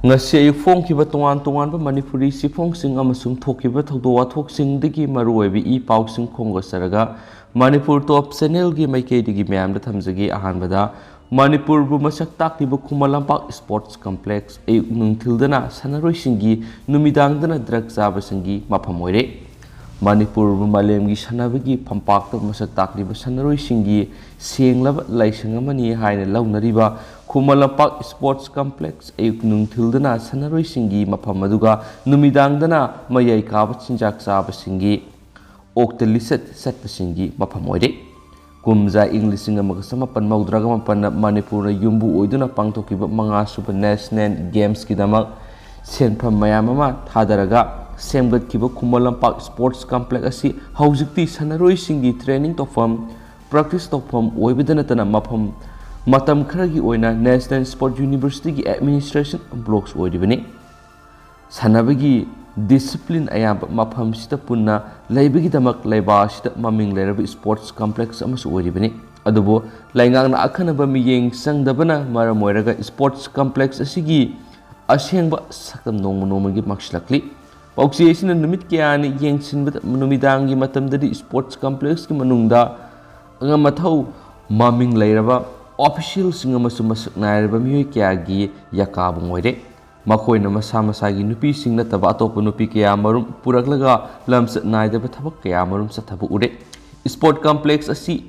ngasi ayuk phongkiba tongan manipuri siphongsing amasung thokiba thogdo wathoksingdagi maruoibi I pausing khongasaraga Manipur Top Channel gi maikeidigi mayamda thamjagi ahanbada Manipur bu masak takliba Khumalampak Sports Complex ayuk nungthildana sanaroisingi numidangdana drug chabasingi mafam oire Manipur bu malemgi sanabagi pampakta masak takliba sanaroisingi senglaba laisang amani haina launariba Khumalampak Sports Complex ayuk nungthildana sanaroisingi mafam aduga numidangdana mayai kaba chinjak chabasingi okta lisat satpasingi mafam oire kumza inglising amagasamapan maudraga mapan Manipur yumbu oiduna pangtokiba manga suba national games kidamak senpham mayam ama thadaraga semgatkiba Khumalampak Sports Complex asi haujikti sanaroisingi training tofam practice tofam oibidana mafam matam kharagi oina National Sport University gi administration blocks oidibani sanabagi discipline ayam mafam sita punna laibagi damak laiba sita Maming Leiraba Sports Complex amasu oiribani adubo laingang na akhanaba miyeng sangdabana maramoiraga Sports Complex asigi asengba sakam nongmagi makslakli pauksi asina numit kyani yengsinba numidangi matamdadi Sports Complex ki manungda anga mathau Maming Leiraba official singamasu masak nairaba miyoi kayagi yakabung oire makoina masa masagi nupi singna taba atopa nupi kaya marum puraklaga lamsa naidaba thabak kaya marum sathabu ure Sport Complex asi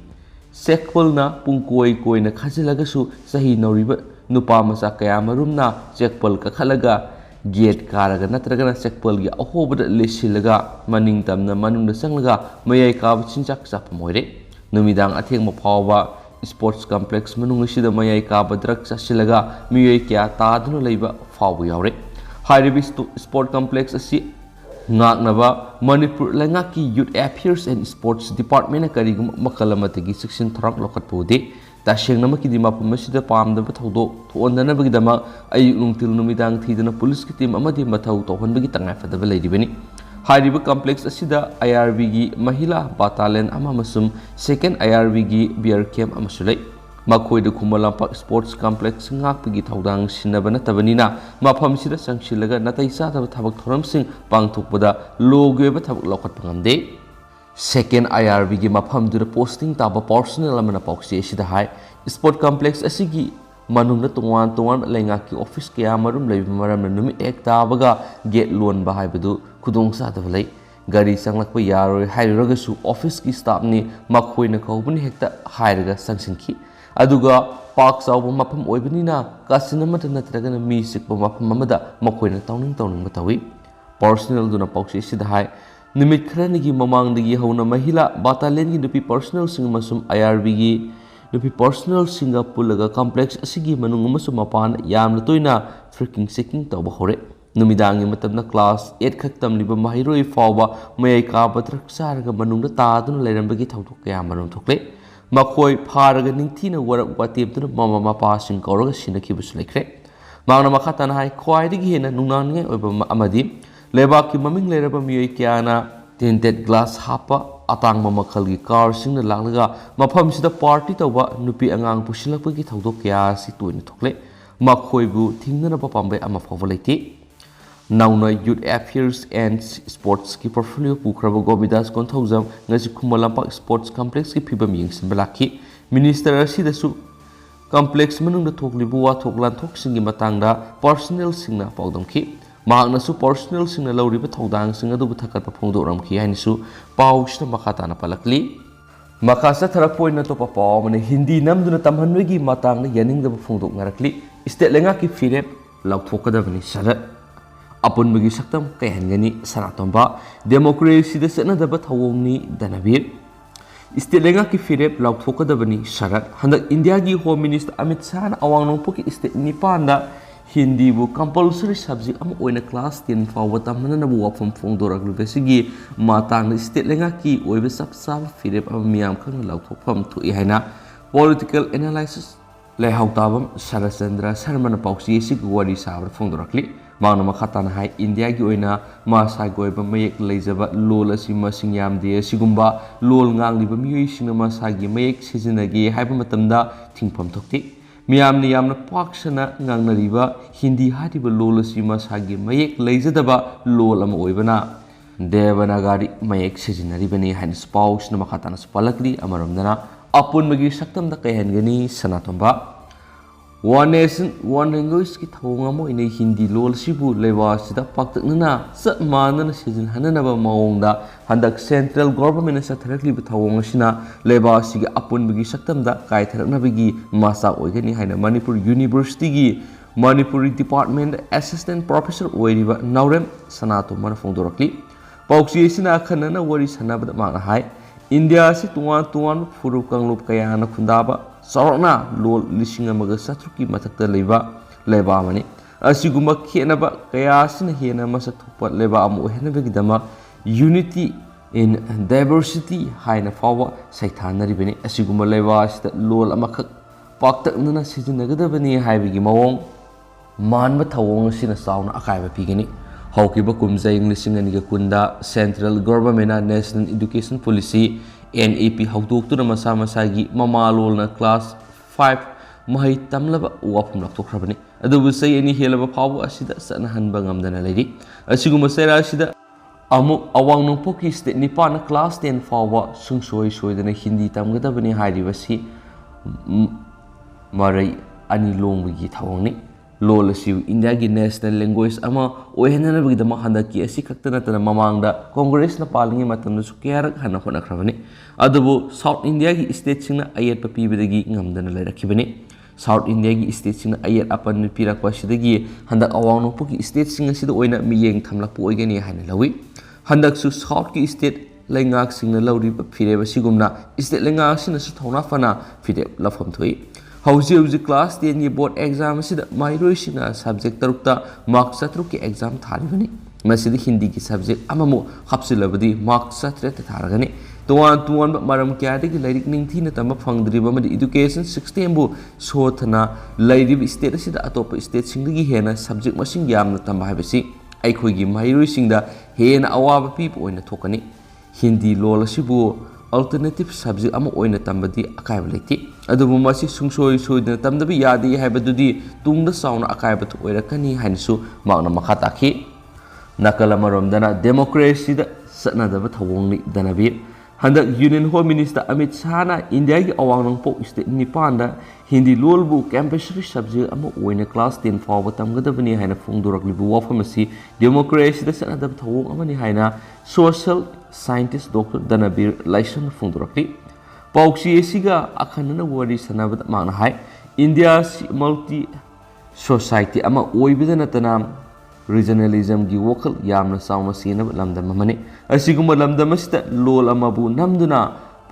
sekpalna pungkoi koina khajilagasu sahi nauriba nupa masa kaya marum na sekpal ka khalaga gate karaga natraga sekpal gi ahobada lesilaga maning tamna manungda sanglaga mayai ka chinjak sapamoire numidang atheng maphawa Sports Complex manungasida mayai ka badrak sasilaga miyoi kya taduna leiba fawu yaure haribi Sport Complex asi ngagnaba Manipur langaki Youth Affairs and Sports Department karigum makalamatagi section tharak lokat pode tasengna makidi mapamasida pamdaba thodo thondana bagidama ayuk nungtil numidang thidana police ki team amadi mathau tohonbagi tangai fadaba leiribani hariba complex asida IRB gi mahila battalion amamasum second IRB gi beer camp amasulai makoida Khumalampak Sports Complex ngakpagi thaudang sinabana tabanina mafam sida sangsilaga natai sa thabak thoramsing pangthokpada logeba thabak lokat pangamde second IRB gi mafam dura posting taba personnel amana pauksi asida hai Sport Complex asigi manungna tongan lengaki office kaya marum leiba maramna numi ek tabaga gate loan ba haibadu khudong sa dabalai gari sanglakpa yaroi hairagasu office ki staff ni makhoina kaubuni hekta hairaga sangsinki aduga park sauba mafam oibnina kasinamata natragana mi sikpa mafam amada makhoina tawning matawi personnel duna pauksi sida hai nimit kharanigi mamangdagi hauna mahila battalion gi dupi personnel sing masum IRB gi nupi personnel singa pulaga complex asigi manung amasu mapan yamna toina freaking seeking tawba hore numidangi matamna class 8 khak tamliba mahiroi fawba mayai ka batrak saraga manungda taduna leirambagi thawdok kaya marum thokle makoi pharaga ningthina warak watemtuna mama mapa sing kauraga sinakibusu lekhre mangna makhatana hai khwaidigi hena nungnange oiba amadi lebaki Maming Leiraba miyoi kyana tinted glass hapa atang mamakhalgi car singna langlaga mafam sida party tawba nupi angang pusilakpagi thawdok kya si toina thokle makhoibu thingnana papambai ama fawalaiti nauna Youth Affairs and Sports ki portfolio pukraba Gobidas Konthawjam ngasi Khumalampak Sports Complex ki phibam yengsinba lakhi minister asidasu complex manungda thoklibu wa thoklan thoksingi matangda personnel singna pawdamki mahaknasu personnel singna lauriba thaudang sing adu thakatpa phongdoramki hainisu pausna makhatana palakli makasa tharapoina topa pawmane Hindi namduna tamhanwegi matangna yaningdaba phongdok ngarakli state lenga ki firep lauthokadabani salat apunbagi saktam kayhangani saratomba democracy da sanadaba thawongni danabir state lenga ki firep lauthokadabani sarat handak India gi Home Minister Amit Shah na awangnopoki state nipanda Hindi bu compulsory subject am oina class 10 fawa tamna na bu wafam phongdorak lubesigi matang state lenga ki oibe sapsal firep am miyam khang lauthokpham thu haina political analysis lehautabam Sarachandra Sharmana pauksi sig wari sabra phongdorakli mangna makhatana hai India gi oina Masak goiba mayek leijaba lol asi masing yamde sigumba lol ngangliba miyoi singna Masak gi mayek sizinagi haiba matamda thingpham thokti ꯃꯤꯌꯥꯝꯅ ꯌꯥꯝꯅ ꯄꯥꯛꯁꯟꯅ ꯉꯥꯡꯅꯔꯤꯕ ꯍꯤꯟꯗꯤ ꯍꯥꯏꯔꯤꯕ ꯂꯣꯜ ꯑꯁꯤ ꯃꯁꯥꯒꯤ ꯃꯌꯦꯛ ꯂꯩꯖꯗꯕ ꯂꯣꯜ ꯑꯃ ꯑꯣꯏꯕꯅ ꯗꯦꯕꯅꯥꯒꯔꯤ ꯃꯌꯦꯛ ꯁꯤꯖꯤꯟꯅꯔꯤꯕꯅꯤ ꯍꯥꯏꯅꯁꯨ ꯄꯥꯎꯁꯤꯅ ꯃꯈꯥ ꯇꯥꯅꯁꯨ ꯄꯜꯂꯛꯂꯤ꯫ ꯑꯃꯔꯣꯝꯗꯅ ꯑꯄꯨꯟꯕꯒꯤ ꯁꯛꯇꯝꯗ ꯀꯩꯍꯟꯒꯅꯤ ꯁꯅꯥꯇꯣꯝꯕ ꯋꯥꯟ ꯅꯦꯁꯟ ꯋꯥꯟ ꯂꯦꯡꯒ꯭ꯋꯦꯖꯀꯤ ꯊꯧꯑꯣꯡ ꯑꯃ ꯑꯣꯏꯅ ꯍꯤꯟꯗꯤ ꯂꯣꯜ ꯑꯁꯤꯕꯨ ꯂꯩꯕꯥꯛ ꯑꯁꯤꯗ ꯄꯥꯛꯇꯛꯅꯅ ꯆꯞ ꯃꯥꯟꯅꯅ ꯁꯤꯖꯤꯟꯅꯍꯟꯅꯕ ꯃꯑꯣꯡꯗ ꯍꯟꯗꯛ ꯁꯦꯟꯇ꯭ꯔꯦꯜ ꯒꯣꯚꯔꯟꯃꯦꯟꯠꯅ ꯆꯠꯊꯔꯛꯂꯤꯕ ꯊꯧꯑꯣꯡ ꯑꯁꯤꯅ ꯂꯩꯕꯥꯛ ꯑꯁꯤꯒꯤ ꯑꯄꯨꯟꯕꯒꯤ ꯁꯛꯇꯝꯗ ꯀꯥꯏꯊꯔꯛꯅꯕꯒꯤ ꯃꯆꯥꯛ ꯑꯣꯏꯒꯅꯤ ꯍꯥꯏꯅ ꯃꯅꯤꯄꯨꯔ ꯌꯨꯅꯤꯚꯔꯁꯤꯇꯤꯒꯤ ꯃꯅꯤꯄꯨꯔꯤ ꯗꯤꯄꯥꯔꯠꯃꯦꯟꯠꯗ ꯑꯦꯁꯤꯁꯇꯦꯟꯠ ꯄ꯭ꯔꯣꯐꯦꯁꯔ ꯑꯣꯏꯔꯤꯕ ꯅꯥꯎꯔꯦꯝ ꯁꯅꯥꯇꯣꯝꯕꯅ ꯐꯣꯡꯗꯣꯔꯛꯂꯤ꯫ ꯄꯥꯎꯆꯦ ꯑꯁꯤꯅ ꯑꯈꯟꯅꯅ ꯋꯥꯔꯤ ꯁꯥꯟꯅꯕꯗ ꯃꯍꯥꯛꯅ ꯍꯥꯏ ꯏꯟꯗꯤꯌꯥ ꯑꯁꯤ ꯇꯣꯉꯥꯟ ꯇꯣꯉꯥꯟꯕ ꯐꯨꯔꯨꯞ ꯀꯥꯡꯂꯨꯞ ꯀꯌꯥꯅ ꯈꯨꯟꯗꯥꯕ ꯆꯥꯎꯔꯥꯛꯅ ꯂꯣꯜ 9,700ꯀꯤ ꯃꯊꯛꯇ ꯂꯩꯕ ꯂꯩꯕꯥꯛ ꯑꯃꯅꯤ꯫ ꯑꯁꯤꯒꯨꯝꯕ ꯈꯦꯠꯅꯕ ꯀꯌꯥ ꯑꯁꯤꯅ ꯍꯦꯟꯅ ꯃꯁꯛ ꯊꯣꯛꯄ ꯂꯩꯕꯥꯛ ꯑꯃ ꯑꯣꯏꯍꯟꯅꯕꯒꯤꯗꯃꯛ ꯌꯨꯅꯤꯇꯤ ꯏꯟ ꯗꯥꯏꯚꯔꯁꯤꯇꯤ ꯍꯥꯏꯅ ꯐꯥꯎꯕ ꯁꯩꯊꯥꯅꯔꯤꯕꯅꯤ꯫ ꯑꯁꯤꯒꯨꯝꯕ ꯂꯩꯕꯥꯛ ꯑꯁꯤꯗ ꯂꯣꯜ ꯑꯃꯈꯛ ꯄꯥꯛꯇꯛꯅꯅ ꯁꯤꯖꯤꯟꯅꯒꯗꯕꯅꯤ ꯍꯥꯏꯕꯒꯤ ꯃꯑꯣꯡ ꯃꯥꯟꯕ ꯊꯧꯑꯣꯡ ꯑꯁꯤꯅ ꯆꯥꯎꯅ ꯑꯀꯥꯏꯕ ꯄꯤꯒꯅꯤ꯫ ꯍꯧꯈꯤꯕ ꯀꯨꯝꯖꯩ 2020ꯗ ꯁꯦꯟꯇ꯭ꯔꯦꯜ ꯒꯣꯚꯔꯟꯃꯦꯟꯠꯅ ꯅꯦꯁꯅꯦꯜ ꯏꯗꯨꯀꯦꯁꯟ ꯄꯣꯂꯤꯁꯤ NEP ꯍꯧꯗꯣꯛꯇꯨꯅ ꯃꯁꯥ ꯃꯁꯥꯒꯤ ꯃꯃꯥꯂꯣꯟꯅ ꯀ꯭ꯂꯥꯁ 5 ꯃꯍꯩ ꯇꯝꯂꯕ ꯋꯥꯐꯝ ꯂꯧꯊꯣꯛꯈ꯭ꯔꯕꯅꯤ꯫ ꯑꯗꯨꯕꯨ ꯆꯍꯤ 2 ꯍꯦꯜꯂꯕ ꯐꯥꯎꯕ ꯑꯁꯤꯗ ꯆꯠꯅꯍꯟꯕ ꯉꯝꯗꯅ ꯂꯩꯔꯤ꯫ ꯑꯁꯤꯒꯨꯝꯕ ꯆꯩꯔꯥꯛ ꯑꯁꯤꯗ ꯑꯃꯨꯛ ꯑꯋꯥꯡ ꯅꯣꯡꯄꯣꯛꯀꯤ ꯁ꯭ꯇꯦꯠ 9ꯅ ꯀ꯭ꯂꯥꯁ 10 ꯐꯥꯎꯕ ꯁꯨꯡꯁꯣꯏ ꯁꯣꯏꯗꯅ ꯍꯤꯟꯗꯤ ꯇꯝꯒꯗꯕꯅꯤ ꯍꯥꯏꯔꯤꯕꯁꯤ ꯃꯔꯩ ꯑꯅꯤ ꯂꯣꯡꯕꯒꯤ ꯊꯧꯑꯣꯡꯅꯤ꯫ ꯂꯣꯜ ꯑꯁꯤꯕꯨ ꯏꯟꯗꯤꯌꯥꯒꯤ ꯅꯦꯁꯅꯦꯜ ꯂꯦꯡꯒ꯭ꯋꯦꯖ ꯑꯃ ꯑꯣꯏꯍꯟꯅꯕꯒꯤꯗꯃꯛ ꯍꯟꯗꯛꯀꯤ ꯑꯁꯤ ꯈꯛꯇ ꯅꯠꯇꯅ ꯃꯃꯥꯡꯗ ꯀꯣꯡꯒ꯭ꯔꯦꯁꯅ ꯄꯥꯜꯂꯤꯉꯩ ꯃꯇꯝꯗꯁꯨ ꯀꯌꯥꯔꯛ ꯍꯟꯅ ꯍꯣꯠꯅꯈ꯭ꯔꯕꯅꯤ꯫ ꯑꯗꯨꯕꯨ ꯁꯥꯎꯠ ꯏꯟꯗꯤꯌꯥꯒꯤ ꯁ꯭ꯇꯦꯠꯁꯤꯡꯅ ꯑꯌꯦꯠꯄ ꯄꯤꯕꯗꯒꯤ ꯉꯝꯗꯅ ꯂꯩꯔꯛꯈꯤꯕꯅꯤ꯫ ꯁꯥꯎꯠ ꯏꯟꯗꯤꯌꯥꯒꯤ ꯁ꯭ꯇꯦꯠꯁꯤꯡꯅ ꯑꯌꯦꯠ ꯑꯄꯟ ꯄꯤꯔꯛꯄ ꯑꯁꯤꯗꯒꯤ ꯍꯟꯗꯛ ꯑꯋꯥꯡ ꯅꯣꯡꯄꯣꯛꯀꯤ ꯁ꯭ꯇꯦꯠꯁꯤꯡ ꯑꯁꯤꯗ ꯑꯣꯏꯅ ꯃꯤꯠꯌꯦꯡ ꯊꯝꯂꯛꯄ ꯑꯣꯏꯒꯅꯤ ꯍꯥꯏꯅ ꯂꯧꯏ꯫ ꯍꯟꯗꯛꯁꯨ ꯁꯥꯎꯠꯀꯤ ꯁ꯭ꯇꯦꯠ ꯂꯩꯉꯥꯛꯁꯤꯡꯅ ꯂꯧꯔꯤꯕ ꯐꯤꯔꯦꯞ ꯑꯁꯤꯒꯨꯝꯅ ꯁ꯭ꯇꯦꯠ ꯂꯩꯉꯥꯛ ꯑꯁꯤꯅꯁꯨ ꯊꯧꯅꯥ ꯐꯅ ꯐꯤꯔꯦꯞ ꯂꯧꯐꯝ ꯊꯣꯛꯏ꯫ ꯍꯧꯖꯤꯛ ꯀ꯭ꯂꯥꯁ 10ꯒꯤ ꯕꯣꯔꯗ ꯑꯦꯛꯖꯥꯝ ꯑꯁꯤꯗ ꯃꯍꯩꯔꯣꯏꯁꯤꯡꯅ ꯁꯕꯖꯦꯛ 6ꯇ ꯃꯥꯔꯛ 700ꯀꯤ ꯑꯦꯛꯖꯥꯝ ꯊꯥꯔꯤꯕꯅꯤ꯫ ꯃꯁꯤꯗ ꯍꯤꯟꯗꯤꯒꯤ ꯁꯕꯖꯦꯛ ꯑꯃꯃꯨꯛ ꯍꯥꯞꯆꯤꯜꯂꯕꯗꯤ ꯃꯥꯔꯛ 700ꯇ ꯊꯥꯔꯒꯅꯤ꯫ ꯇꯣꯉꯥꯟ ꯇꯣꯉꯥꯟꯕ ꯃꯔꯝ ꯀꯌꯥꯗꯒꯤ ꯂꯥꯏꯔꯤꯛ ꯅꯤꯡꯊꯤꯅ ꯇꯝꯕ ꯐꯪꯗ꯭ꯔꯤꯕ ꯑꯃꯗꯤ ꯏꯗꯨꯀꯦꯁꯟ ꯁꯤꯁꯇꯦꯝꯕꯨ ꯁꯣꯊꯅ ꯂꯩꯔꯤꯕ ꯁ꯭ꯇꯦꯠ ꯑꯁꯤꯗ ꯑꯇꯣꯞꯄ ꯁ꯭ꯇꯦꯠꯁꯤꯡꯗꯒꯤ ꯍꯦꯟꯅ ꯁꯕꯖꯦꯛ ꯃꯁꯤꯡ ꯌꯥꯝꯅ ꯇꯝꯕ ꯍꯥꯏꯕꯁꯤ ꯑꯩꯈꯣꯏꯒꯤ ꯃꯍꯩꯔꯣꯏꯁꯤꯡꯗ ꯍꯦꯟꯅ ꯑꯋꯥꯕ ꯄꯤꯕ ꯑꯣꯏꯅ ꯊꯣꯛꯀꯅꯤ꯫ ꯍꯤꯟꯗꯤ ꯂꯣꯜ ꯑꯁꯤꯕꯨ ꯑꯜꯇꯔꯅꯦꯇꯤꯚ ꯁꯕꯖꯦꯛ ꯑꯃ ꯑꯣꯏꯅ ꯇꯝꯕꯗꯤ ꯑꯀꯥꯏꯕ ꯂꯩꯇꯦ꯫ ꯑꯗꯨꯕꯨ ꯃꯁꯤ ꯁꯨꯡꯁꯣꯏ ꯁꯣꯏꯗꯅ ꯇꯝꯗꯕ ꯌꯥꯗꯦ ꯍꯥꯏꯕꯗꯨꯗꯤ ꯇꯨꯡꯗ ꯆꯥꯎꯅ ꯑꯀꯥꯏꯕ ꯑꯣꯏꯔꯛꯀꯅꯤ ꯍꯥꯏꯅꯁꯨ ꯃꯍꯥꯛꯅ ꯃꯈꯥ ꯇꯥꯈꯤ꯫ ꯅꯥꯀꯜ ꯑꯃꯔꯣꯝꯗꯅ ꯗꯦꯃꯣꯀ꯭ꯔꯦꯁꯤꯗ ꯆꯠꯅꯗꯕ ꯊꯧꯑꯣꯡꯅꯤ ꯙꯅꯕꯤꯔ꯫ ꯍꯟꯗꯛ ꯌꯨꯅꯤꯌꯟ ꯍꯣꯝ ꯃꯤꯅꯤꯁꯇꯔ ꯑꯃꯤꯠ ꯁꯥꯍꯅ ꯏꯟꯗꯤꯌꯥꯒꯤ ꯑꯋꯥꯡ ꯅꯣꯡꯄꯣꯛ ꯁ꯭ꯇꯦꯠ 9ꯗ ꯍꯤꯟꯗꯤ ꯂꯣꯜꯕꯨ ꯀꯝꯄꯜꯁꯔꯤ ꯁꯕꯖꯦꯛ ꯑꯃ ꯑꯣꯏꯅ ꯀ꯭ꯂꯥꯁ 10 ꯐꯥꯎꯕ ꯇꯝꯒꯗꯕꯅꯤ ꯍꯥꯏꯅ ꯐꯣꯡꯗꯣꯔꯛꯂꯤꯕ ꯋꯥꯐꯝ ꯑꯁꯤ ꯗꯦꯃꯣꯀ꯭ꯔꯦꯁꯤꯗ ꯆꯠꯅꯗꯕ ꯊꯧꯑꯣꯡ ꯑꯃꯅꯤ ꯍꯥꯏꯅ ꯁꯣꯁꯤꯌꯦꯜ ꯁꯥꯏꯟꯇꯤꯁꯠ ꯗꯣꯛꯇꯔ ꯙꯅꯕꯤꯔ ꯂꯥꯏꯁ꯭ꯔꯝꯅ ꯐꯣꯡꯗꯣꯔꯛꯂꯤ꯫ ꯄꯥꯎꯆꯦ ꯑꯁꯤꯒ ꯑꯈꯟꯅꯅ ꯋꯥꯔꯤ ꯁꯥꯟꯅꯕꯗ ꯃꯍꯥꯛꯅ ꯍꯥꯏ ꯏꯟꯗꯤꯌꯥ ꯑꯁꯤ ꯃꯜꯇꯤ ꯁꯣꯁꯥꯏꯇꯤ ꯑꯃ ꯑꯣꯏꯕꯗ ꯅꯠꯇꯅ ꯔꯤꯖꯅꯦꯂꯤꯖꯝꯒꯤ ꯋꯥꯈꯜ ꯌꯥꯝꯅ ꯆꯥꯎꯅ ꯆꯦꯟꯅꯕ ꯂꯝꯗꯝ ꯑꯃꯅꯤ꯫ ꯑꯁꯤꯒꯨꯝꯕ ꯂꯝꯗꯝ ꯑꯁꯤꯗ ꯂꯣꯜ ꯑꯃꯕꯨ ꯅꯝꯗꯨꯅ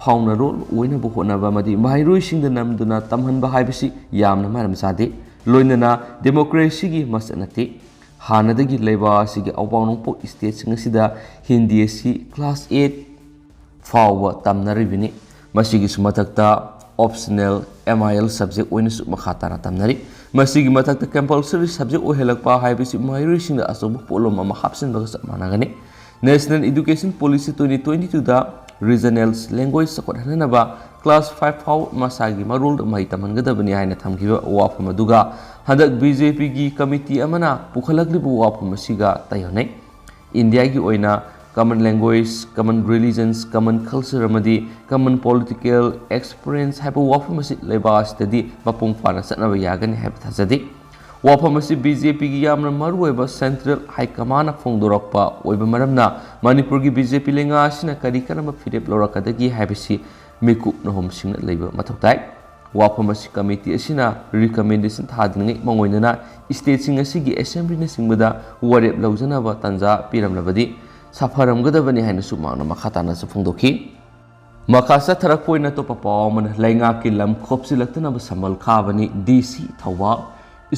ꯐꯥꯎꯅꯔꯣꯜ ꯑꯣꯏꯅꯕ ꯍꯣꯠꯅꯕ ꯑꯃꯗꯤ ꯃꯍꯩꯔꯣꯏꯁꯤꯡꯗ ꯅꯝꯗꯨꯅ ꯇꯝꯍꯟꯕ ꯍꯥꯏꯕꯁꯤ ꯌꯥꯝꯅ ꯃꯔꯝ ꯆꯥꯗꯦ꯫ ꯂꯣꯏꯅꯅ ꯗꯦꯃꯣꯀ꯭ꯔꯦꯁꯤꯒꯤ ꯃꯆꯠ ꯅꯠꯇꯦ꯫ ꯍꯥꯟꯅꯗꯒꯤ ꯂꯩꯕꯥꯛ ꯑꯁꯤꯒꯤ ꯑꯋꯥꯡ ꯅꯣꯡꯄꯣꯛ ꯁ꯭ꯇꯦꯠꯁꯤꯡ ꯑꯁꯤꯗ ꯍꯤꯟꯗꯤ ꯑꯁꯤ ꯀ꯭ꯂꯥꯁ 8 ꯐꯥꯎꯕ ꯇꯝꯅꯔꯤꯕꯅꯤ꯫ ꯃꯁꯤꯒꯤꯁꯨ ꯃꯊꯛꯇ ꯑꯣꯞꯁꯅꯦꯜ MIL ꯁꯕꯖꯦꯛ ꯑꯣꯏꯅꯁꯨ ꯃꯈꯥ ꯇꯥꯅ ꯇꯝꯅꯔꯤ꯫ ꯃꯁꯤꯒꯤ ꯃꯊꯛꯇ ꯀꯝꯄꯜꯁꯔꯤ ꯁꯕꯖꯦꯛ ꯑꯣꯏꯍꯜꯂꯛꯄ ꯍꯥꯏꯕꯁꯤ ꯃꯍꯩꯔꯣꯏꯁꯤꯡꯗ ꯑꯆꯧꯕ ꯄꯣꯠꯂꯨꯝ ꯑꯃ ꯍꯥꯞꯆꯤꯟꯕꯒ ꯆꯞ ꯃꯥꯟꯅꯒꯅꯤ꯫ ꯅꯦꯁꯅꯦꯜ ꯏꯗꯨꯀꯦꯁꯟ ꯄꯣꯂꯤꯁꯤ 2022ꯗ ꯔꯤꯖꯅꯦꯜ ꯂꯦꯡꯒ꯭ꯋꯦꯖ ꯆꯥꯎꯈꯠꯍꯟꯅꯕ ꯀ꯭ꯂꯥꯁ 5 ꯐꯥꯎꯕ ꯃꯁꯥꯒꯤ ꯃꯔꯣꯜꯗ ꯃꯍꯩ ꯇꯝꯍꯟꯒꯗꯕꯅꯤ ꯍꯥꯏꯅ ꯊꯝꯈꯤꯕ ꯋꯥꯐꯝ ꯑꯗꯨꯒ ꯍꯟꯗꯛ BJPꯒꯤ ꯀꯃꯤꯇꯤ ꯑꯃꯅ ꯄꯨꯈꯠꯂꯛꯂꯤꯕ ꯋꯥꯐꯝ ꯑꯁꯤꯒ ꯇꯥꯌꯣꯟꯅꯩ꯫ ꯏꯟꯗꯤꯌꯥꯒꯤ ꯑꯣꯏꯅ common language, common religions, common culture ꯑꯃꯗꯤ ꯀꯃꯟ ꯄꯣꯂꯤꯇꯤꯀꯦꯜ ꯑꯦꯛꯁꯄꯤꯔꯤꯌꯦꯟꯁ ꯍꯥꯏꯕ ꯋꯥꯐꯝ ꯑꯁꯤ ꯂꯩꯕꯥꯛ ꯑꯁꯤꯗꯗꯤ ꯃꯄꯨꯡ ꯐꯥꯅ ꯆꯠꯅꯕ ꯌꯥꯒꯅꯤ ꯍꯥꯏꯕ ꯊꯥꯖꯗꯦ꯫ ꯋꯥꯐꯝ ꯑꯁꯤ BJPꯒꯤ ꯌꯥꯝꯅ ꯃꯔꯨꯑꯣꯏꯕ ꯁꯦꯟꯇ꯭ꯔꯦꯜ ꯍꯥꯏꯀꯃꯥꯟꯗꯅ ꯐꯣꯡꯗꯣꯔꯛꯄ ꯑꯣꯏꯕ ꯃꯔꯝꯅ ꯃꯅꯤꯄꯨꯔꯒꯤ BJP ꯂꯩꯉꯥꯛ ꯑꯁꯤꯅ ꯀꯔꯝꯕ ꯐꯤꯔꯦꯞ ꯂꯧꯔꯛꯀꯗꯒꯦ ꯍꯥꯏꯕꯁꯤ ꯃꯤꯀꯨꯞ ꯅꯍꯨꯝꯁꯤꯡꯅ ꯂꯩꯕ ꯃꯊꯧ ꯇꯥꯏ꯫ ꯋꯥꯐꯝ ꯑꯁꯤ ꯀꯃꯤꯇꯤ ꯑꯁꯤꯅ ꯔꯤꯀꯃꯦꯟꯗꯦꯁꯟ ꯊꯥꯗ꯭ꯔꯤꯉꯩ ꯃꯥꯡꯑꯣꯏꯅꯅ ꯁ꯭ꯇꯦꯠꯁꯤꯡ ꯑꯁꯤꯒꯤ ꯑꯦꯁꯦꯝꯕ꯭ꯂꯤꯅꯆꯤꯡꯕꯗ ꯋꯥꯔꯦꯞ ꯂꯧꯖꯅꯕ ꯇꯥꯟꯖꯥ ꯄꯤꯔꯝꯂꯕꯗꯤ ꯁꯥꯐꯔꯝꯒꯗꯕꯅꯤ ꯍꯥꯏꯅꯁꯨ ꯃꯍꯥꯛꯅ ꯃꯈꯥ ꯇꯥꯅꯁꯨ ꯐꯣꯡꯗꯣꯛꯈꯤ꯫ ꯃꯈꯥ ꯆꯠꯊꯔꯛꯄ ꯑꯣꯏꯅ ꯑꯇꯣꯞꯄ ꯄꯥꯎ ꯑꯃꯅ ꯂꯩꯉꯥꯛꯀꯤ ꯂꯝ ꯈꯣꯞꯆꯤꯜꯂꯛꯇꯅꯕ ꯁꯝꯕꯜ ꯈꯥꯕꯅꯤ DC ꯊꯧꯕꯥꯜ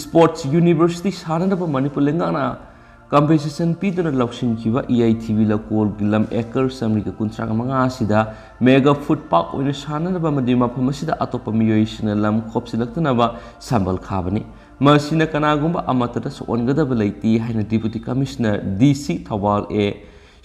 ꯁ꯭ꯄꯣꯔꯠꯁ ꯌꯨꯅꯤꯚꯔꯁꯤꯇꯤ ꯁꯥꯅꯅꯕ ꯃꯅꯤꯄꯨꯔ ꯂꯩꯉꯥꯛꯅ ꯀꯝꯄꯦꯟꯁꯦꯁꯟ ꯄꯤꯗꯨꯅ ꯂꯧꯁꯤꯟꯈꯤꯕ EITB ꯂꯧꯀꯣꯜꯒꯤ ꯂꯝ ꯑꯦꯀꯔ 135 ꯑꯁꯤꯗ ꯃꯦꯒꯥ ꯐꯨꯗ ꯄꯥꯔꯛ ꯑꯣꯏꯅ ꯁꯥꯅꯅꯕ ꯑꯃꯗꯤ ꯃꯐꯝ ꯑꯁꯤꯗ ꯑꯇꯣꯞꯄ ꯃꯤꯑꯣꯏꯁꯤꯡꯅ ꯂꯝ ꯈꯣꯞꯆꯤꯜꯂꯛꯇꯅꯕ ꯁꯝꯕꯜ ꯈꯥꯕꯅꯤ꯫ ꯃꯁꯤꯅ ꯀꯅꯥꯒꯨꯝꯕ ꯑꯃꯠꯇꯗ ꯁꯣꯛꯍꯟꯒꯗꯕ ꯂꯩꯇꯦ ꯍꯥꯏꯅ deputy commissioner DC Thoubal A.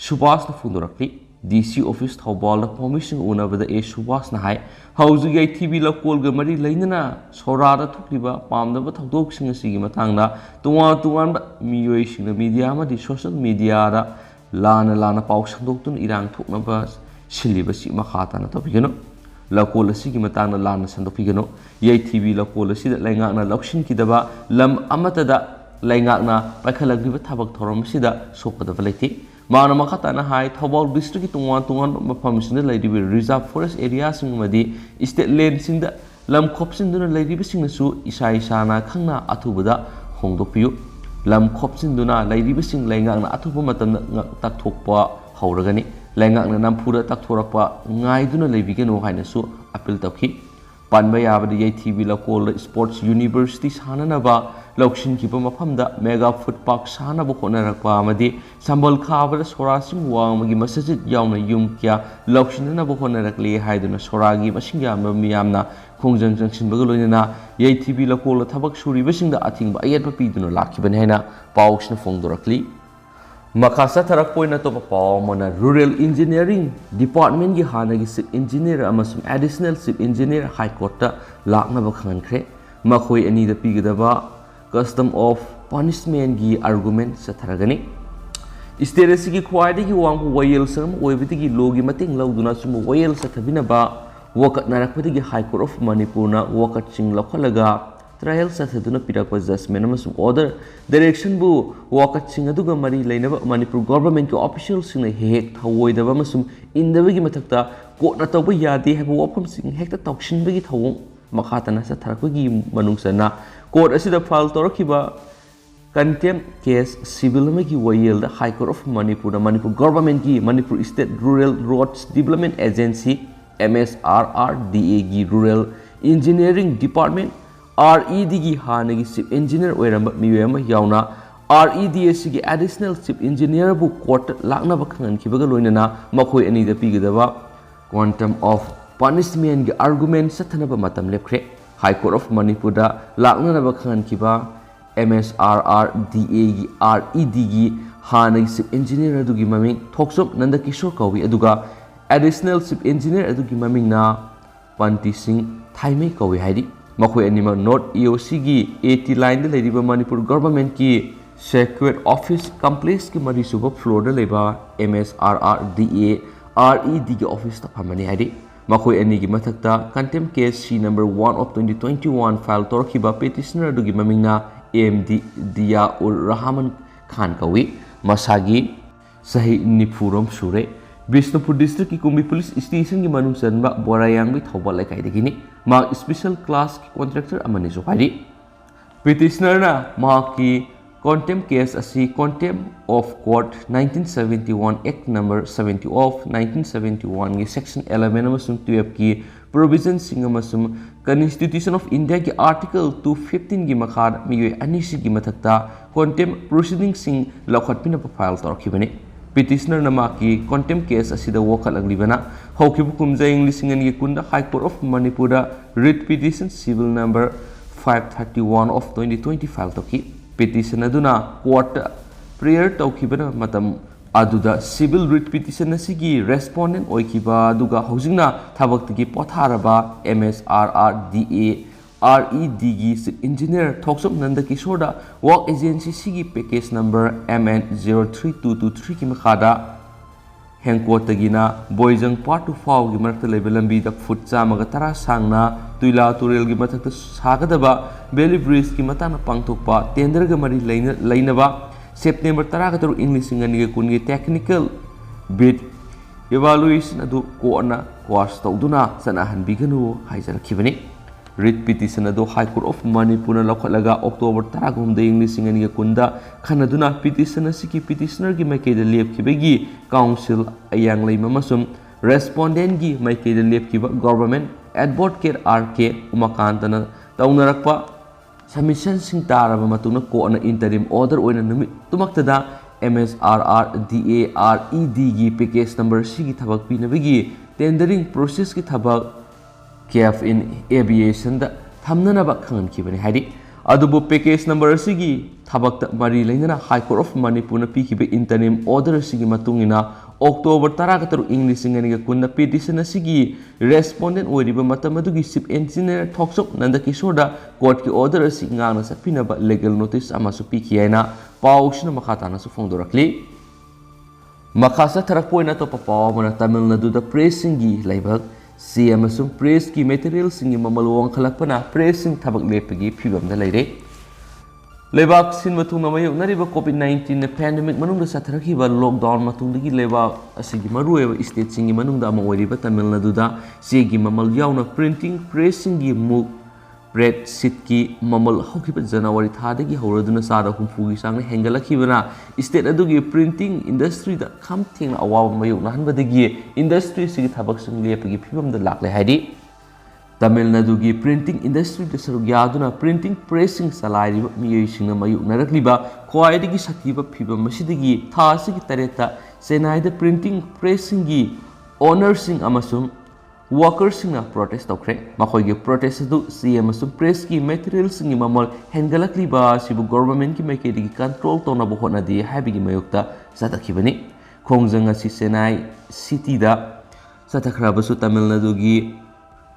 ꯁꯨꯕꯥꯁꯅ ꯐꯣꯡꯗꯣꯔꯛꯂꯤ꯫ DC Office Thobal permission unabada A Subas Nahai, Housing TV Local Gamari Lainana, Sorada Tukriba, Palm the Batokes in the Sigimatanga, to one muation the media, the social media, Lana Paus Doctor Iran took numbers, Silibasi Mahata Topigano, Local Sigimatana Lana Santopigano, Yay TV Local Sida Langana Lokshin Kidaba, Lam Amatada, Langana, Phaklakle Tabak Toram Sida, Soka the Valeti. Mana makatana hai Thobal district tungan mafamsing lady reserve forest area sing madi state land sing da lam khopsin duna lady sing su isa isana khangna athubada hongdopiyu lam khopsin duna lady sing laingang na athuba matam takthokpa hauragani laingang na nampura takthorakpa ngai duna lebigeno haina su appeal tawki panba yabadi yai TV Local Sports University sananaba Lokshin Kipa Mafamda Mega Food Park Sana Bokonarakpa Amadi Sambal Kabada Sorasim Wamagi Masajid Yauna Yumkia Lokshin Bokonarakli Haiduna Soragi Mashinga Miamna Kongjang Junction Bagulina Yay TV Local Tabak Suri Wishing the Ating by Yet Papiduna Laki Banana Paushna Fongdorakli Makasa Tarakpoina Topa Mona Rural Engineering Department Gihanagi Ship Engineer Amasum Additional Ship Engineer High Court Lakna Bakhan Kre Makoi Ani the Pigadaba Custom of punishment gi argument sa tharagani state sigi khwai gi wang wayel sam oibiti gi logi mating lauduna sum wayel sa thabina ba wakat narakpati gi High Court of Manipur na wakat sing lakhalaga trial sa thaduna pirakpa judgment amasum order direction bu wakat sing aduga mari lainaba Manipur government ki officials sing hek thawoidaba amasum indaba gi mathakta court na tawba yadi haba wafam sing hekta tawshin bagi thawong makhatana sa tharakpa gi manungsana Court asida file torakiba contempt case civil magi wayel the High Court of Manipur government ki Manipur State Rural Roads Development Agency MSRRDA gi Rural Engineering Department RED gi hanagi Chief Engineer oiramba miwema yauna REDS gi additional Chief Engineer bu court lakna bakhan kibaga loinana makhoi ani da pigadaba quantum of punishment gi argument sathanaba matam lepkhre High Court of Manipur da lakna na bakhan kiba MSRRDA gi RED gi hanagi Chief Engineer adugi maming Thoksop Nanda Kishore kawi aduga additional Chief Engineer adugi maming na Panti Singh Thaimei kawi haidi makhoi anima North EOC gi 80 line da leriba Manipur government ki Secret Office Complex ki mari suba floor da leba MSRRDA RED gi office ta phamani haidi Makoi Anigi Matakta contempt case C number 1 of 2021 file Torkiba petitioner Dugi Mamingna AMD Dia ur Rahman Khan Kawi Masagi Sahi Nipuram Sure Bisnupur District ki Kumbi Police Station ki Manungsan ba Borayang bi Thobal Laikai Degini Ma special class contractor amani Zuhari petitioner na ma ki contempt case asi contempt of court 1971 Act number 70 of 1971 ki section 11 amasum 12 ki provision sing amasum Constitution of India ki article 215 ki makhad miyoi anisi ki mathakta contempt proceeding sing lakhat pina file torkibani petitioner nama ki contempt case asida wakal aglibana hawkibu kumjaing lisingan ki kunda High Court of Manipur writ petition civil number 531 of 2020 file toki petition aduna court prayer tawkibana matam aduda civil writ petition asigi respondent oikiba aduga housingna thabaktagi potharaba MSRRDA RED gi engineer Thoksop Nanda Kishore work agency sigi package number MN03223 ki makhada hengkot tagina boyjang part to faw gi marakta level lambi da foot chamaga tara sangna tuila turel gi mathakta sagadaba belly bridge ki matana pangthokpa tender ga mari lainaba September 13 English ngani kun gi technical bid evaluation adu koana course tawduna sanahan biganu haijar khibani writ petition adu High Court of Manipur na lakhalaga October 13 English ngani kunda khanaduna petition asiki petitioner gi maikei da lepkhibegi council ayang leima masum respondent gi maikei da lepkhiba government advocate RK umakantana taunarakpa submission sing taraba matuna ko na interim order oina numit tumaktada MSRRDA RED gi package number sigi thabak pinabegi tendering process ki thabak KF in aviation da thamnana ba khangan kibani haidi अदुबु package number असिगी थबकता मरी लेना high court of Manipur पीखिबे interim order असिगी मतुंगिना October 13 ꯏꯪ 2010 petition असिगी रेस्पोंडेंट ओइरिबा मतम अदुगी चीफ इंजीनियर थोक्सोक नंदकिशोरदा कोर्ट की ऑर्डर असि ngang चपिनबा लीगल नोटिस अमासु पीखियाना पाउसना मखातानासु फोंदोरकली मखासा थरकपोइना तो पावमना तमिलनाडुदा प्रेस सिंगी लाइबक सी अमसुम प्रेस की मटेरियल सिंगी ममल वांखलकपना प्रेस सिंग थबक लेपगी फिबमदा लेरे लेबाक सिन मतुंग नमायोगनारिबा कोविड-19 ने पैंडेमिक मनुंग साथरखिबा लॉकडाउन मतुंदगी लेबाक असिगी मरुएबा स्टेट सिंगी मनुंग अमा ओइरिबा तमिलनाडुदा सेगी ममल यावना प्रिंटिंग प्रेस सिंगी मुक ब्रेड सीट की ममल हौखिबा जनवरी थादगी हौरदुना सादा हुंफुगी सांग हेंगलखिबना स्टेट अदुगी प्रिंटिंग इंडस्ट्री दा खम थेंग अवाब मयोगना हनबदगी इंडस्ट्री सिगी थबक सिंग लेपगी फिबमदा लाकले हाइदि तमिलनाडु की प्रिंटिंग इंडस्ट्री सरुक यादुना प्रिंटिंग प्रेसिंग सलाइरिबा मियोइसिंगना मायुकनारक्लिबा ख्वाइदगी सकीबा फिबम मसिदगी थासिगी तरेता चेन्नईदा प्रिंटिंग प्रेसिंग की ओनरसिंग अमसुंग वर्कर्सिंग प्रोटेस्ट तौखरे मखोइगी प्रोटेस्ट अदु सी अमसुंग प्रेस की मटेरियल्सिंग ममल हेंगलक्लिबा सिबु गवर्नमेंट की माइकेदगी कंट्रोल तौनबो होनादि हाबिगी मायुक्ता सतखिबनी खोंजंग असि चेन्नई सिटीदा सतखराबसु तमिलनाडु की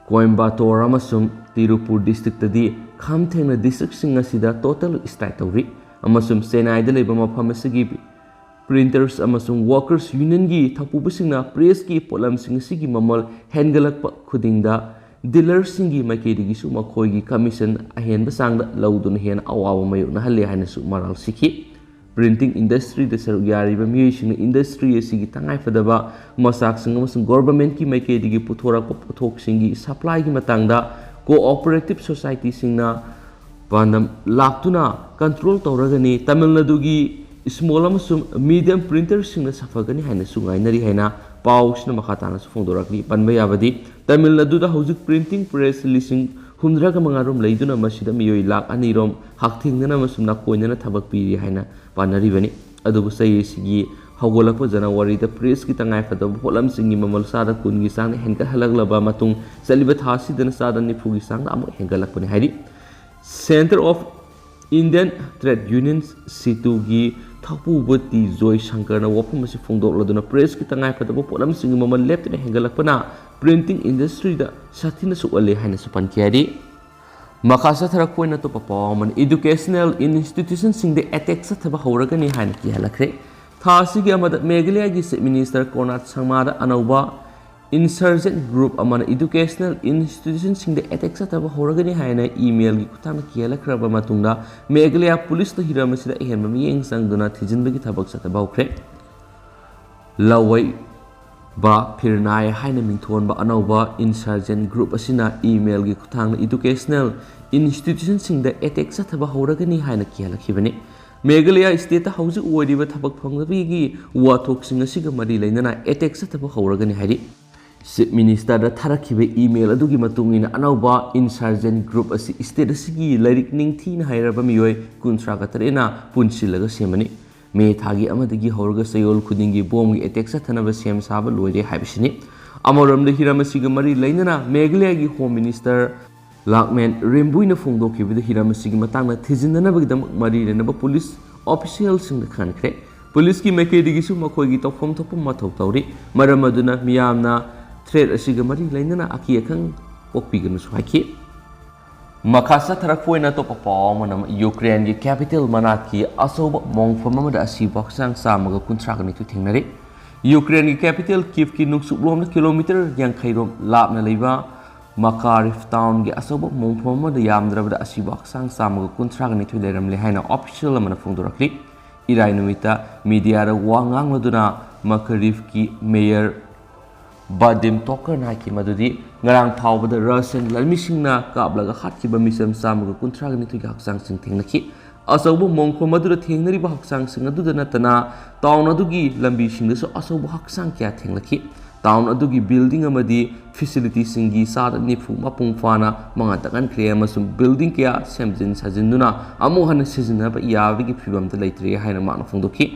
कोयम्बाटोर अमसुंग तिरुपुर डिस्ट्रिक्टदी खामथेंगना डिस्ट्रिक्टसिंग असिदा टोटल स्ट्राइक तौरि अमसुंग चेन्नईदा लेबा मफम असिगी प्रिंटर्स अमसुंग वर्कर्स यूनियन की थपुबसिंगना प्रेस की पोलमसिंग असिगी ममल हेंगलकप खुदिंगदा डीलरसिंग की माइकेदगिसु मखोइगी कमीशन अहेनबा सांगदा लौदुन हेन अवाब मायुकना हल्ले हाइनसु मराल सिखि प्रिंटिंग इंडस्ट्री सरुक यारिबा मियोइसिंग इंडस्ट्री असिगी तंगाइफदबा मसाकसिंग अमसुंग गवर्नमेंट की माइकेदगी पुथोरकपा पुथोकसिंगी सप्लाई की मतंगदा कोऑपरेटिव सोसाइटी सिंगना पांदम लाक्तुना कंट्रोल तौरगनी तमिलनाडु की स्मॉल अमसुंग मीडियम प्रिंटर सिंगना सफगनी हाइना सुगाइनरी हाइना पाउसना मखाताना फोंदोरकली पनबा याबदी तमिलनाडुदा हौजिक प्रिंटिंग प्रेस लिसिंग 105 लेदुना मसिदा मियोइ लाख अनिरोम हाक्थिंगना मसुम नाकोइनना थबक पीरी हाइना पानरिबनी अदुबु सयसिगी हौगोलप जनवरीदा प्रेस की तंगाइफदब पोलमसिंगी ममल सादा कुनगी सांग हेंका हलगलबा मतुंग चलिबा थासिदना सादा निफुगी सांग अमु हेंगलकपनि हाइदि centre of Indian trade unions सिटुगी थपुबती जोय शंकरना वफम से फोंदोकलदुना प्रेस की तंगाइफदब पोलमसिंगी ममल लेपतना हेंगलकपना प्रिंटिंग इंडस्ट्री दा साथिना सुअले हाइना सुपनकियारी मखासा थरक पोइना तो पपावमन एजुकेशनल इंस्टीट्यूशन सिंग दे अटैक सथबा हौरगनी हाइना किहलखरे थासिगी अमद मेघालय की चीफ मिनिस्टर कोनात संगमादा अनौबा इंसर्जेंट ग्रुप अमन एजुकेशनल इंस्टीट्यूशन सिंग दे अटैक सथबा हौरगनी हाइना ईमेल की कुथांग किहलखरबा मतुंगा मेघालय पुलिस न हिरामसिदा एहेनबा मियेंग संगदुना थिजिनबगी थबक सथबा हौखरे लवई बा फिरनाय हाइना मिंथोनबा अनौबा इंसर्जेंट ग्रुप असिना ईमेल की खुथांग एजुकेशनल इंस्टीट्यूशन सिंग द अटैक सथबा हौरगनी हाइना किहलखिबनी मेघालय स्टेट हौजि ओइरिबा थबक फंगबीगी वाथोकसिंग असिगा मरि लेनना अटैक सथबा हौरगनी हाइदि चीफ मिनिस्टर दा थरखिबे ईमेल अदुगी मतुंगिना अनौबा इंसर्जेंट ग्रुप असी स्टेट असिगी लाइरिक निंगथीना हाइरबा मियोय 93 ना पुनसिलगा सेमनी मे थागी अमदगी हौरगा सयोल खुदिंगी बोमगी अटैक सथनबा सेम साबा लोइरे हाइबिसिनी अमरमदे हिरामसिगा मरि लेनना मेघालय की होम मिनिस्टर लाकमेन रेम्बुइना फोंदोखिबदे हिरामसिगी मतांगना थिजिननबगिदम मरि लेनबा पुलिस ऑफिशियल सिंग खनखरे पुलिस की मेकेदिगिसु मखोइगी तौफम थोपम मथौ तौरि मरमदुना मियामना थ्रेड असिगा मरि लेनना अकी अखंग पोकपिगनु सुहाइखि मखासा थरक पोइना तो पपावमनम यूक्रेन की कैपिटल मनाक की असोब मोंगफम असी बक्सांग सामगा 30 थेंगनरे यूक्रेन की कैपिटल कीव की नुक्सुलोम किलोमीटर 50 रोम लापना लेबा मकारिफ टाउन की असोब मोंगफम यामद्रबदा असी बक्सांग सामगा 30 लेरमले हाइना ऑफिशियल अमना फोंदोरखली इराय नुमिता मीडिया वांगांगलदुना मकारिफ की मेयर बादिम टोकर नाकी मदुदी ngarang phawbada Russian lalmisingna kablaga khatkiba misam samuga 30 ki haksang sing thengnaki asawbu mongkho madura thengnariba haksang sing adudha natana town adugi lambi singda so asawbu haksang kya thenglaki town adugi building amadi facility singi sada nifu mapung fana manga takan kre amasum building kya semjin sajinduna amu han sijina ba yawigi phibam ta leitre haina manu phungdoki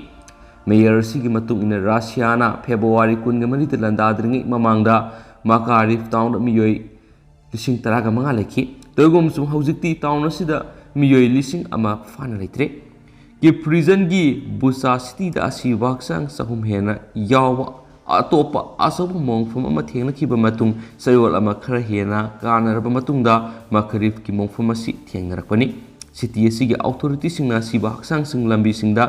mayor sigi matung ina Russiana February 19 landadringi mamangda Makarif town miyoi lising taraga mga leki togum sum haujikti town asida मियोई लिसिंग अमा फाना लेत्रे कि prison की Busa city दा असिबा हक्सांग सहम हेना यावा अतोपा असब मोंगफम अमा थेंगनखिबा मतुंग सयोल अमा खरा हेना कानरबा मतुंगदा मखरिफ की मोंगफम असि थेंगनरकपनि सिटी असिगी अथॉरिटी सिंगना सिबा हक्सांग सिंग लंबी सिंगदा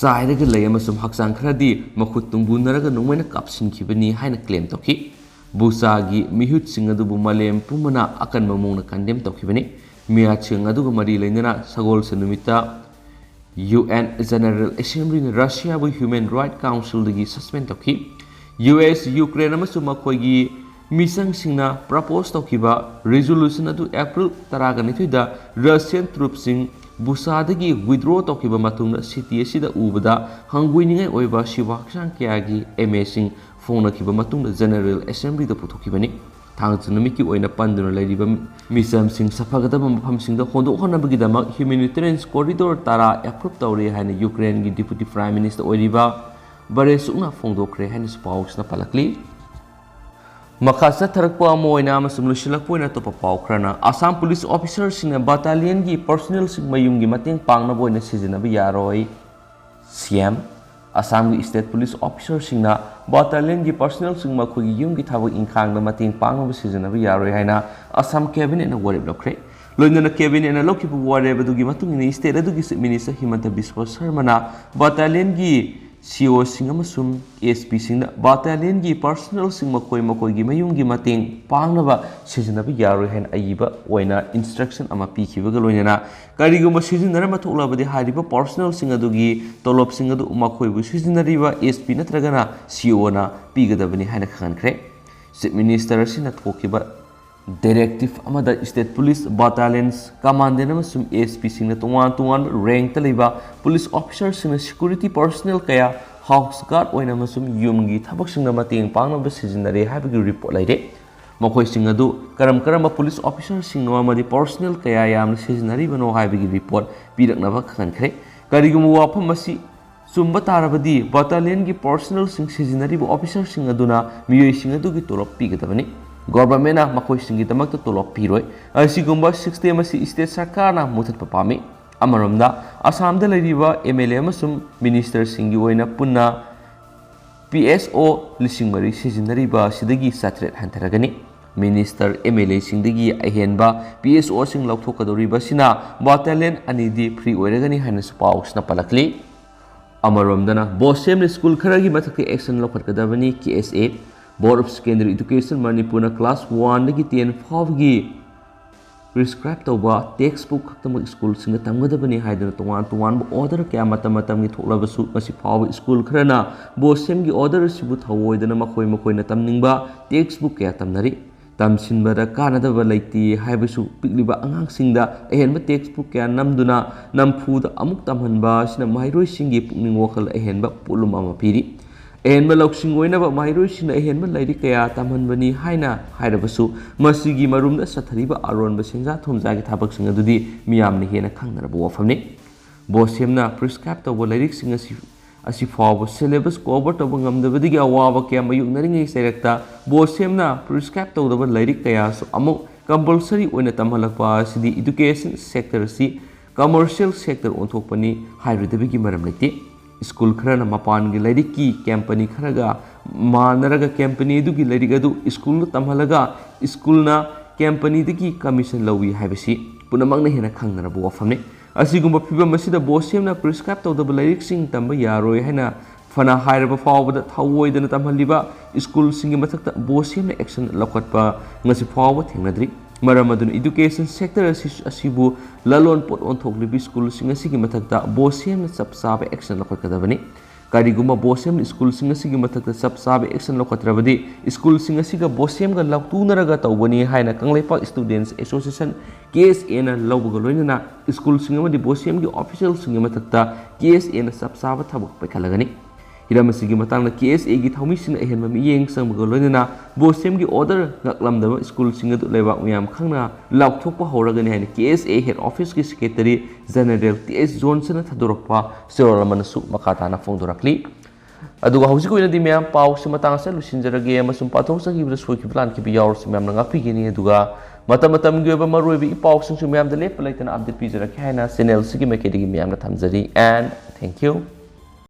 साइडग लय अमसुम हक्सांग खरादी मखुत तुंगबुनरगा नोंमैना कापसिनखिबनि हाइना क्लेम तौखि बुसागी मिहुत सिंग अदुबु मलेम पुमना अकन ममोंगना कंडेम तौखिबनि मियाद सिंग अदुगा मरी लैनना Sagol सनुमिता UN General Assembly na Russia bu Human Rights Council dagi suspend tauki US Ukraine amasung makhoi misang singna propose taukiba resolution adu April 12 da Russian troops sing busa dagi withdraw taukiba matungna city asida ubada hangguiningai oiba siwaksang kayagi amazing phone kiba matungna General Assembly da puthokibani थांगचनमिकी ओइना पंदुना लैरिबा मिसम सिंग सफागदब मफम सिंग होंदो होनबगिदमक humanitarian corridor तारा approve तौरे हाइना Ukraine की deputy prime minister ओइरिबा बरे सुना फोंदोखरे हाइना पाउसना पलकली मखासा थरकपा Moina मसुम लुसिलकपोइना तो पाउखरना Assam police officer सिंग battalion की personnel सिंग मयुम की मतेंग पांगना बोइना सिजनबा यारोय CM Assam की state police officer सिंगना battalion की personnel सिंग मखोगी यूम की थाबक इंखांग मतेंग पांगब सिजनबा यारोय हाइना आसाम कैबिनेट न वरेब लखरे लोइनना कैबिनेट न लौकिब वरेब दुगी मतुंगिनी स्टेट अदुगी चीफ मिनिस्टर हिमंत बिस्वा शर्माना बटालियन की सीओ सिंग अमसुम एसपी सिंग बटालियन की पर्सनल सिंग मखोई मखोगी मयुम की मतेंग पांगनबा सिजनबा यारोय हाइना अयिबा ओइना इंस्ट्रक्शन अमा पीखिबगा लोइनना करिगुम सिजनर मथोलाबदि हारिबा पर्सनल सिंग अदुगी तोलोब सिंग अदु मखोइबु सिजनरिबा एसपी नत्रगना सीओ ना पीगदबनि हाइना खनख्रे चीफ मिनिस्टर सिना थोकिबा डायरेक्टिव अमदा स्टेट पुलिस बटालियंस कमांडेंट अमसुम एसपी सिंग तोंगान तोंगान रैंक तलैबा पुलिस ऑफिसर सिंग सिक्योरिटी पर्सनल कया हाउस गार्ड ओइना अमसुम युमगी थबक सिंग मतेंग पांगनबा सिजनरे हाबिगि रिपोर्ट लैरे मखोई सिंग अदु करम पुलिस ऑफिसर सिंग नोमदि पर्सनल कया याम सिजनरिबनो हाबिगि रिपोर्ट पिरकनबा खनख्रे करिगुम वाफम मसी चुम्बा तारबदी बटालियन की पर्सनल सिंग सिजनरिबो ऑफिसर सिंग अदुना मियोई सिंग अदुगी तोलप पिगदबनि गवर्नमेंट मखोई सिंगी दमक तोलप पिरोय असिगुम्बा सिस्टम असी स्टेट सरकारना मुथतपा पामी अमरमदा आसामदा लैरिबा एमएलए अमसुम मिनिस्टर सिंगी ओइना पुन्ना PSO लिसिंग मरी सिजनरिबा सिदगी साथरेट हंथरगनी मिनिस्टर एमएलए सिंदगी अहेनबा PSO सिंग लौथोकदोरिबा सिना बटालियन अनिदी फ्री ओइरगनी हाइना पाउसना पलकली अमरमदना बोसेम स्कूल खरगी मथक एक्शन लौखटकदबनी KSA board of secondary education Manipur class 1 की 10 फावगी प्रिस्क्राइब तौबा टेक्स्ट बुक खतम स्कूल सिंग तमगदबनी हाइदन तोवान तोवान ऑर्डर क्या मतम की थोलबसु मसी फाव स्कूल खरना बोसेम की ऑर्डर सिबु थवोइदन मखोय मखोयना तमनिंगबा टेक्स्ट बुक क्या तमनरी तमसिनबदा कानदब लैती हाइबसु पिकलिबा अंगांगसिंगदा अहेनबा टेक्स्ट बुक क्या नमदुना नमफुदा अमुक तमहनबा सिना माइरोय सिंगी पुकनिंग वखल अहेनबा पुलुम अमा पिरी अहेनबा लौसिंग ओइनबा माइरोय सिना अहेनबा लाइरि कया तमहनबनी हाइना हाइरबसु मसिगी मरुमदा सथरिबा आरोनबा सेंजा थोमजागी थाबकसिंग अदुदी मियामने हेना खंगनरबा वफमने बोसेमना प्रिस्क्राइब तौबा लाइरिक सिंग असी फाव सिलेबस कवर तब नमदबदी अवाब क्या मयुनरिंग सेरक्ता बोसेमना प्रिस्क्राइब तौदब लाइरिक कया अमुक कंपल्सरी ओइना तमहलकपा सिदी एजुकेशन सेक्टर से कमर्शियल सेक्टर ओंथोकपनी हाइरदबगी मरम लेते स्कूल खरना मपान की लाइरिक की कैंपनी खरगा मानरगा कैंपनी दुगी लाइरिक अदु स्कूल तमहलगा स्कूलना कैंपनी दगी कमीशन लवी हाइबसी पुनमंगना हेना खंगनरब वफमने असिगुम्बा फिबम असिदा बोसेमना प्रिस्क्राइब तौदब लाइरिकसिंग तंबा यारोय हैना फना हाइरबा फावबदा थवोइदना तमहलिबा स्कूल सिंग मथक्ता बोसेमना एक्शन लखटपा ngasi फावबा थेंगनद्री मरम अदुन एजुकेशन सेक्टर असिबु ललोन पोट ओंथोकलिबि स्कूल सिंग असिगी मथक्ता बोसेमना सबसाबा एक्शन लखटकदबनी करिगुम्बा बोसेम स्कूल सिंग असिगी मथक्ता सबसाबा एक्शन लखटरबदी स्कूल सिंग असिगा बोसेमगा लौतुनरगा तौबनी हाइना कंगलेपा स्टूडेंट्स एसोसिएशन KSA ना लौबगा लोइनना स्कूल सिंग अमदि बोसेम की ऑफिशियल सिंग मथक्ता KSA ना सबसाबा थबक पैखलगनी हिरमसिगी मतंग KSA की थौमिसिन अहेनम मियेंग संबगा लोइनना बोसेम की ऑर्डर ngaklamdaba स्कूल सिंग अदु लेबा उयाम खंगना लाउथोकपा हौरगनी हाइना KSA हेड ऑफिस की सेक्रेटरी जनरल TS जॉनसन थदोरकपा सेरोलमनसु मखाताना फोंदोरकली अदुगा हौजिक ओइनदि म्याम पाउ से मतंग से लुसिनजरगे अमसुम पाथोक सगिबदा सोइखि प्लान कि बियावर से म्याम नंगा पिगिनी अदुगा ꯃꯇꯝ ꯃꯇꯝꯒꯤ ꯑꯣꯏꯕ ꯃꯔꯨꯑꯣꯏꯕ ꯏꯄꯥꯎꯁꯤꯡꯁꯨ ꯃꯌꯥꯝꯗ ꯂꯦꯞꯄ ꯂꯩꯇꯅ ꯑꯞꯗꯦꯠ ꯄꯤꯖꯔꯛꯀꯦ ꯍꯥꯏꯅ ꯆꯦꯅꯦꯜꯁꯤꯒꯤ ꯃꯥꯏꯀꯩꯗꯒꯤ ꯃꯌꯥꯝꯅ ꯊꯝꯖꯔꯤ ꯑꯦꯟ ꯊꯦꯡꯛ ꯌꯨ